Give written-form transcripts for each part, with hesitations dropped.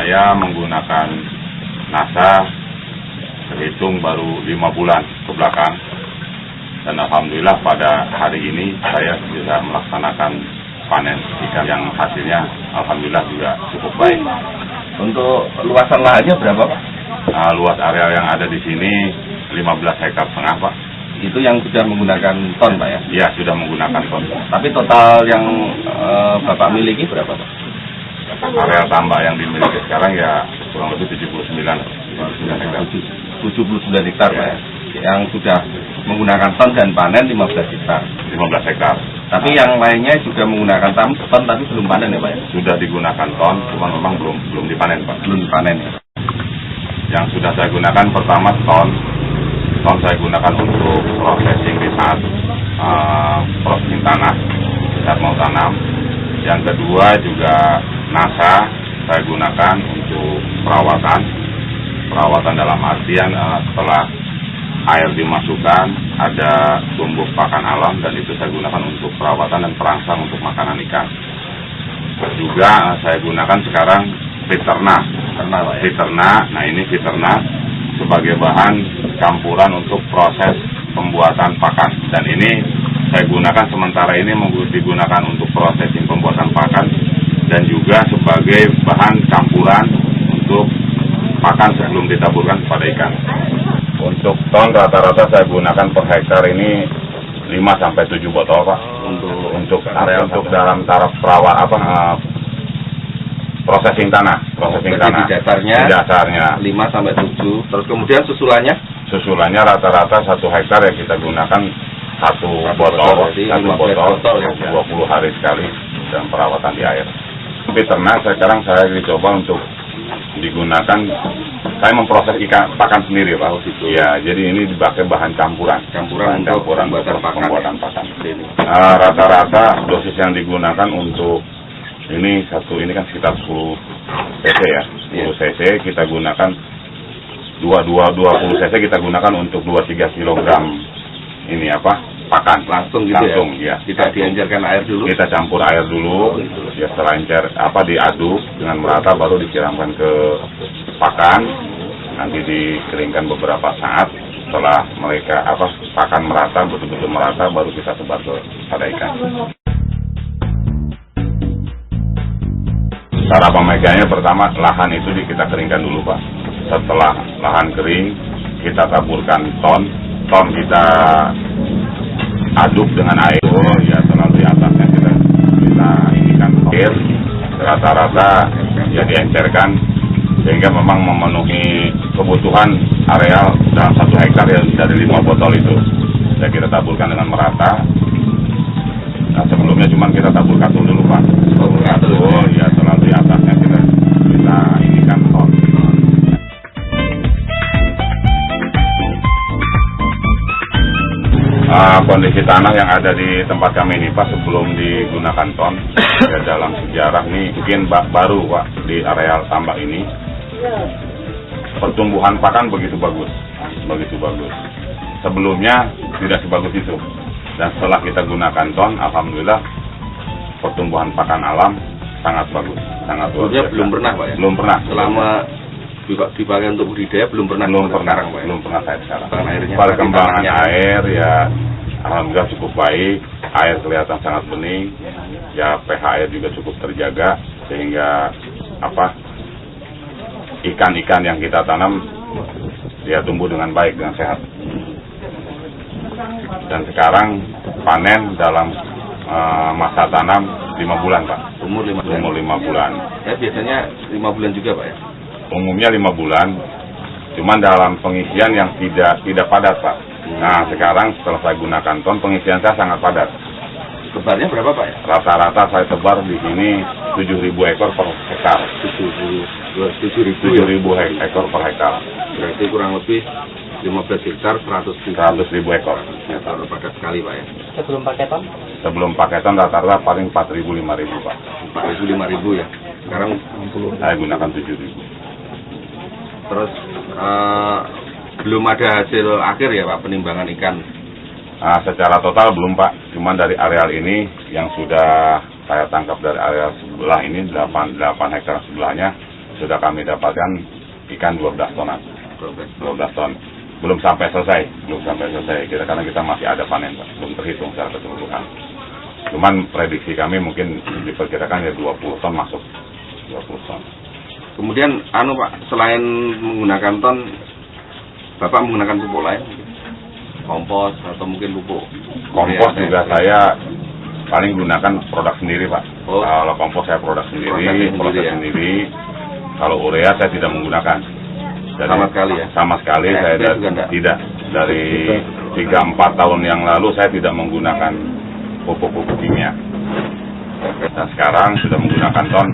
saya menggunakan NASA terhitung baru 5 bulan ke belakang, dan alhamdulillah pada hari ini saya bisa melaksanakan panen ikan yang hasilnya alhamdulillah juga cukup baik. Untuk luasan lahannya berapa, Pak? Luas area yang ada di sini 15 hektar setengah, Pak. Itu yang sudah menggunakan ton, Pak ya? Iya, sudah menggunakan ton. Tapi total yang Bapak miliki berapa, Pak? Area tambak yang dimiliki sekarang ya kurang lebih 79 hektar. 79 hektar, Pak ya? Yang sudah menggunakan ton dan panen 15 hektar. 15 hektar. Tapi yang lainnya juga menggunakan ton tapi belum panen ya, Pak ya? Sudah digunakan ton, cuma memang belum dipanen, Pak. Belum dipanen ya. Yang sudah saya gunakan pertama ton saya gunakan untuk processing di saat processing tanah, saat mau tanam. Yang kedua juga NASA saya gunakan untuk perawatan dalam artian setelah air dimasukkan ada tumbuh pakan alam, dan itu saya gunakan untuk perawatan dan perangsang untuk makanan ikan. Juga saya gunakan sekarang feed ternak. Nah ini feed ternak sebagai bahan campuran untuk proses pembuatan pakan, dan ini saya gunakan sementara ini digunakan untuk prosesing pembuatan pakan dan juga sebagai bahan campuran untuk pakan sebelum ditaburkan kepada ikan. Untuk ton rata-rata saya gunakan per hektar ini 5-7 botol, Pak. Untuk dalam taraf processing tanah. Di dasarnya 5-7. Terus kemudian susulannya rata-rata 1 hektar yang kita gunakan 1 botol ya, 20 hari sekali dan perawatan di air. Tapi ternak sekarang saya dicoba untuk digunakan, saya memproses ikan pakan sendiri, Pak. Ya, jadi ini dipakai bahan campuran untuk pembuatan pakan. Rata-rata dosis yang digunakan untuk ini kan sekitar 10 cc ya. 10 cc kita gunakan 20 cc kita gunakan untuk 2-3 kilogram ini pakan langsung ya. Kita diencerkan air dulu. Kita campur air dulu, ya selancar diaduk dengan merata, baru disiramkan ke pakan. Nanti dikeringkan beberapa saat. Setelah mereka pakan merata, betul-betul merata, baru kita sebar pada ikan. Cara pemegangnya pertama lahan itu kita keringkan dulu, Pak. Setelah lahan kering, kita taburkan ton kita aduk dengan air, ya selalu di atasnya kita inikan air, rata-rata ya diencerkan sehingga memang memenuhi kebutuhan areal dalam 1 hektar ya dari 5 botol itu. Ya kita taburkan dengan merata. Nah sebelumnya cuma kita tabur katul dulu, Pak. Ya selalu di atasnya kita inikan ton. Kondisi tanah yang ada di tempat kami ini, Pak, sebelum digunakan ton, ya dalam sejarah ini mungkin baru, Pak, di areal tambak ini pertumbuhan pakan begitu bagus. Sebelumnya tidak sebagus itu, dan setelah kita gunakan ton, alhamdulillah pertumbuhan pakan alam sangat bagus, sangat luar biasa. Belum pernah, Pak ya? Belum pernah. Selama dipakai untuk budidaya belum pernah saya sekarang. Perkembangan air ya alhamdulillah cukup baik, air kelihatan sangat bening, ya pH air juga cukup terjaga sehingga ikan-ikan yang kita tanam dia tumbuh dengan baik, dengan sehat. Dan sekarang panen dalam masa tanam 5 bulan, Pak. Umur 5 bulan. Biasanya 5 bulan juga, Pak ya? Umumnya 5 bulan, cuman dalam pengisian yang tidak padat, Pak. Nah sekarang setelah saya gunakan ton, pengisian saya sangat padat. Sebarnya berapa, Pak ya? Rata-rata saya sebar di sini 7.000 ekor per hektar. 7.000 ekor per hektar. Berarti kurang lebih 15 hektar 100.000 ekor. Ya, padat sekali, Pak ya. Sebelum pakai ton? Sebelum pakai ton rata-rata paling 4.000-5.000, Pak. 4.000-5.000 ya. Sekarang 60. Saya gunakan 7.000. Terus belum ada hasil akhir ya, Pak, penimbangan ikan? Secara total belum, Pak. Cuman dari areal ini yang sudah saya tangkap dari areal sebelah ini 8 hektar sebelahnya sudah kami dapatkan ikan 12 tonan. 12 ton. Belum sampai selesai. Karena kita masih ada panen, Pak. Belum terhitung secara keseluruhan. Cuman prediksi kami mungkin diperkirakan ya 20 ton masuk. 20 ton. Kemudian Pak, selain menggunakan ton, Bapak menggunakan pupuk lain? Kompos atau mungkin pupuk? Kompos juga saya paling gunakan produk sendiri, Pak. Oh. Kalau kompos saya produk sendiri, proses ya? sendiri. Kalau urea saya tidak menggunakan. Sama sekali ya? Sama sekali saya tidak. Dari 3-4 tahun yang lalu saya tidak menggunakan pupuk-pupuk kimia. Dan sekarang sudah menggunakan ton.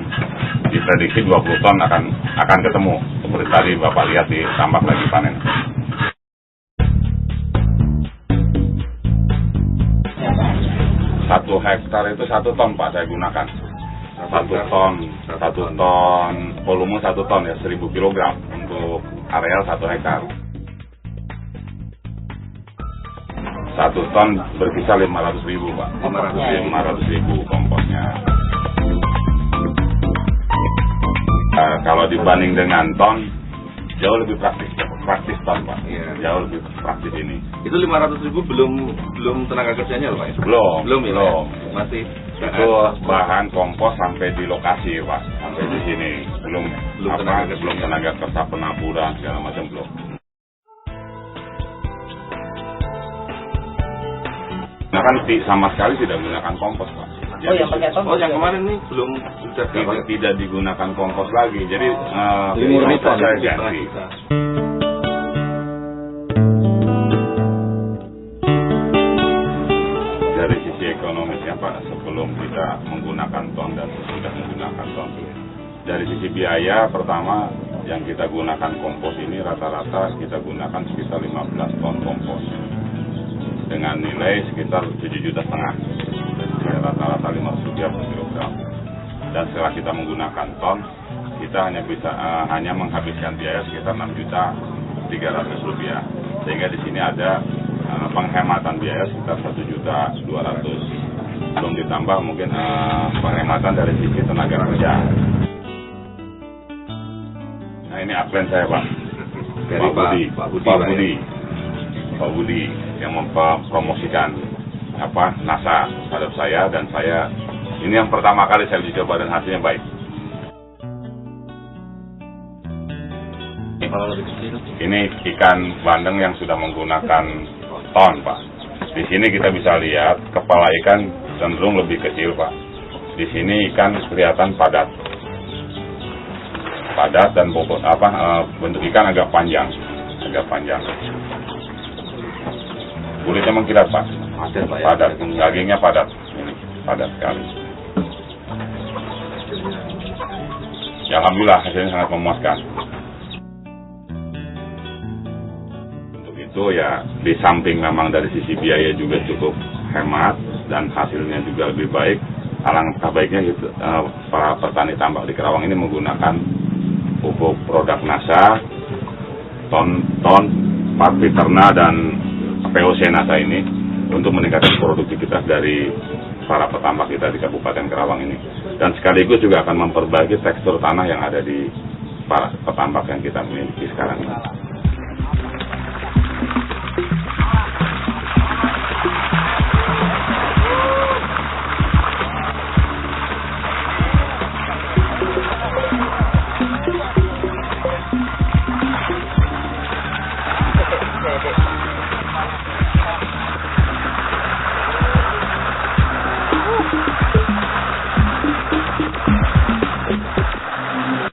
Diprediksi 20 ton akan ketemu. Seperti tadi Bapak lihat di tambak lagi panen. Satu hektar itu 1 ton, Pak, saya gunakan. 1 ton, volume 1 ton ya, 1000 kg untuk areal 1 hektar. 1 ton berkisar 500.000, Pak. 500.000 komposnya. Kalau dibanding dengan ton, jauh lebih praktis ton, Pak. Iya. Jauh lebih praktis ini. Itu 500.000 belum tenaga kerjanya loh, Pak? Belum. Masih Itu bahan kompos sampai di lokasi, Pak. Sampai di sini. Belum tenaga kerja penaburan segala macam belum. Nah kan sama sekali tidak menggunakan kompos, Pak. Oh, yang pakai kompos? Oh, yang kemarin nih belum sudah tidak digunakan kompos lagi. Jadi murni kompos saya ganti. Dari sisi ekonomisnya, Pak, sebelum kita menggunakan ton dan sudah menggunakan ton. Dari sisi biaya, pertama yang kita gunakan kompos ini rata-rata kita gunakan sekitar 15 ton kompos. Dengan nilai sekitar 7,5 juta. Rata-rata Rp500 per kilogram. Dan setelah kita menggunakan ton, kita hanya menghabiskan biaya sekitar Rp6.300.000. Sehingga di sini ada penghematan biaya sekitar Rp1.200.000. Belum ditambah mungkin penghematan dari sisi tenaga kerja. Nah ini upline saya, Pak. Dari Pak Budi yang mempromosikan NASA terhadap saya, dan saya ini yang pertama kali saya uji coba dan hasilnya baik. Ini ikan bandeng yang sudah menggunakan ton, Pak. Di sini kita bisa lihat kepala ikan cenderung lebih kecil, Pak. Di sini ikan kelihatan padat dan bobot bentuk ikan agak panjang. Kulitnya mengkilat, Pak. Padat, dagingnya padat. Ini padat sekali. Ya, alhamdulillah hasilnya sangat memuaskan. Untuk itu ya, di samping memang dari sisi biaya juga cukup hemat dan hasilnya juga lebih baik. Alangkah baiknya gitu, para petani tambak di Kerawang ini menggunakan pupuk produk NASA, ton, Parviterna dan POC NASA ini untuk meningkatkan produktivitas dari para petambak kita di Kabupaten Kerawang ini, dan sekaligus juga akan memperbaiki tekstur tanah yang ada di para petambak yang kita miliki sekarang ini.